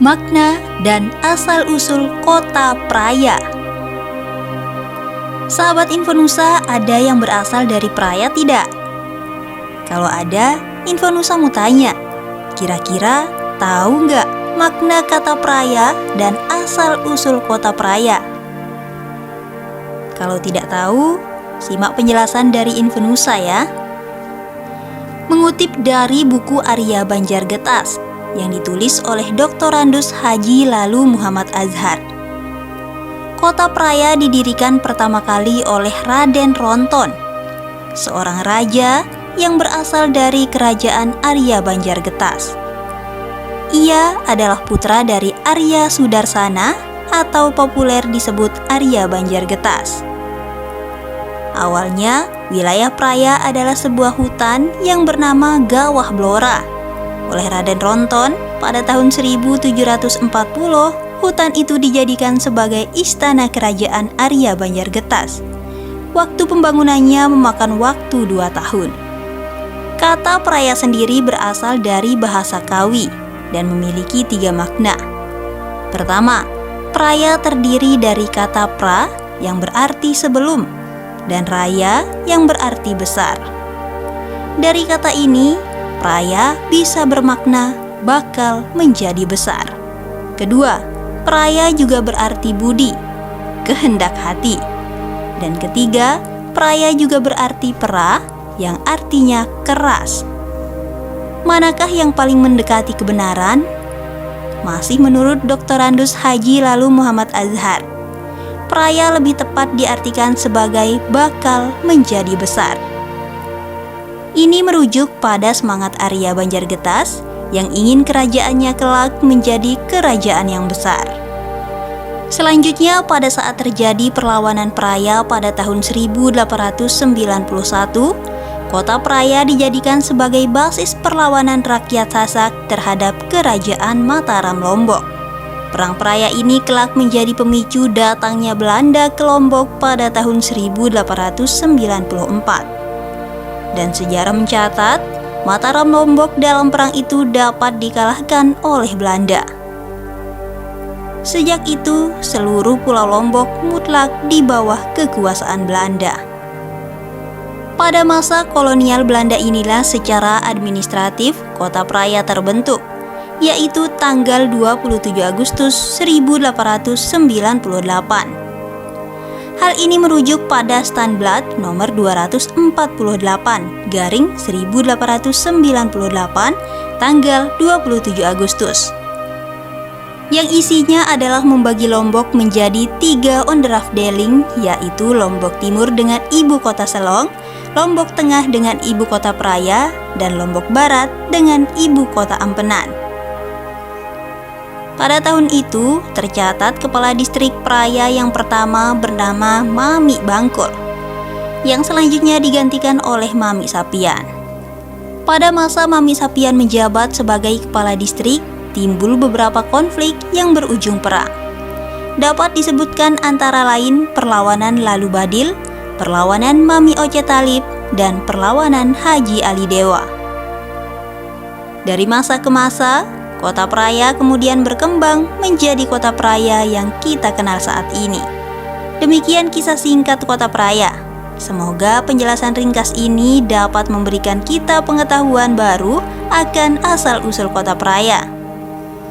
Makna dan asal-usul kota Praia. Sahabat Infonusa, ada yang berasal dari Praia tidak? Kalau ada, Infonusa mau tanya, kira-kira tahu nggak makna kata Praia dan asal-usul kota Praia? Kalau tidak tahu, simak penjelasan dari Infonusa ya. Mengutip dari buku Arya Banjargetas yang ditulis oleh Doktorandus Haji Lalu Muhammad Azhar. Kota Praia didirikan pertama kali oleh Raden Ronton, seorang raja yang berasal dari kerajaan Arya Banjargetas. Ia adalah putra dari Arya Sudarsana atau populer disebut Arya Banjargetas. Awalnya, wilayah Praia adalah sebuah hutan yang bernama Gawah Blora. Oleh Raden Ronton, pada tahun 1740, hutan itu dijadikan sebagai istana kerajaan Arya Banjargetas. Waktu pembangunannya memakan waktu 2 tahun. Kata Praia sendiri berasal dari bahasa Kawi dan memiliki 3 makna. Pertama, Praia terdiri dari kata pra yang berarti sebelum dan raya yang berarti besar. Dari kata ini, Praia bisa bermakna bakal menjadi besar. Kedua, Praia juga berarti budi, kehendak hati. Dan ketiga, Praia juga berarti pera yang artinya keras. Manakah yang paling mendekati kebenaran? Masih menurut Doktorandus Haji Lalu Muhammad Azhar, Praia lebih tepat diartikan sebagai bakal menjadi besar. Ini merujuk pada semangat Arya Banjargetas yang ingin kerajaannya kelak menjadi kerajaan yang besar. Selanjutnya, pada saat terjadi perlawanan Praia pada tahun 1891, kota Praia dijadikan sebagai basis perlawanan rakyat Sasak terhadap kerajaan Mataram Lombok. Perang Praia ini kelak menjadi pemicu datangnya Belanda ke Lombok pada tahun 1894. Dan sejarah mencatat, Mataram Lombok dalam perang itu dapat dikalahkan oleh Belanda. Sejak itu, seluruh pulau Lombok mutlak di bawah kekuasaan Belanda. Pada masa kolonial Belanda inilah secara administratif kota Praia terbentuk, yaitu tanggal 27 Agustus 1898. Hal ini merujuk pada Standblad nomor 248 garing 1898 tanggal 27 Agustus. Yang isinya adalah membagi Lombok menjadi 3 onderafdeling, yaitu Lombok Timur dengan ibu kota Selong, Lombok Tengah dengan ibu kota Praia, dan Lombok Barat dengan ibu kota Ampenan. Pada tahun itu, tercatat kepala distrik Praia yang pertama bernama Mami Bangkol, yang selanjutnya digantikan oleh Mami Sapian. Pada masa Mami Sapian menjabat sebagai kepala distrik, timbul beberapa konflik yang berujung perang. Dapat disebutkan antara lain perlawanan Lalu Badil, perlawanan Mami Oce Talib, dan perlawanan Haji Ali Dewa. Dari masa ke masa, kota Praia kemudian berkembang menjadi kota Praia yang kita kenal saat ini. Demikian kisah singkat kota Praia. Semoga penjelasan ringkas ini dapat memberikan kita pengetahuan baru akan asal-usul kota Praia.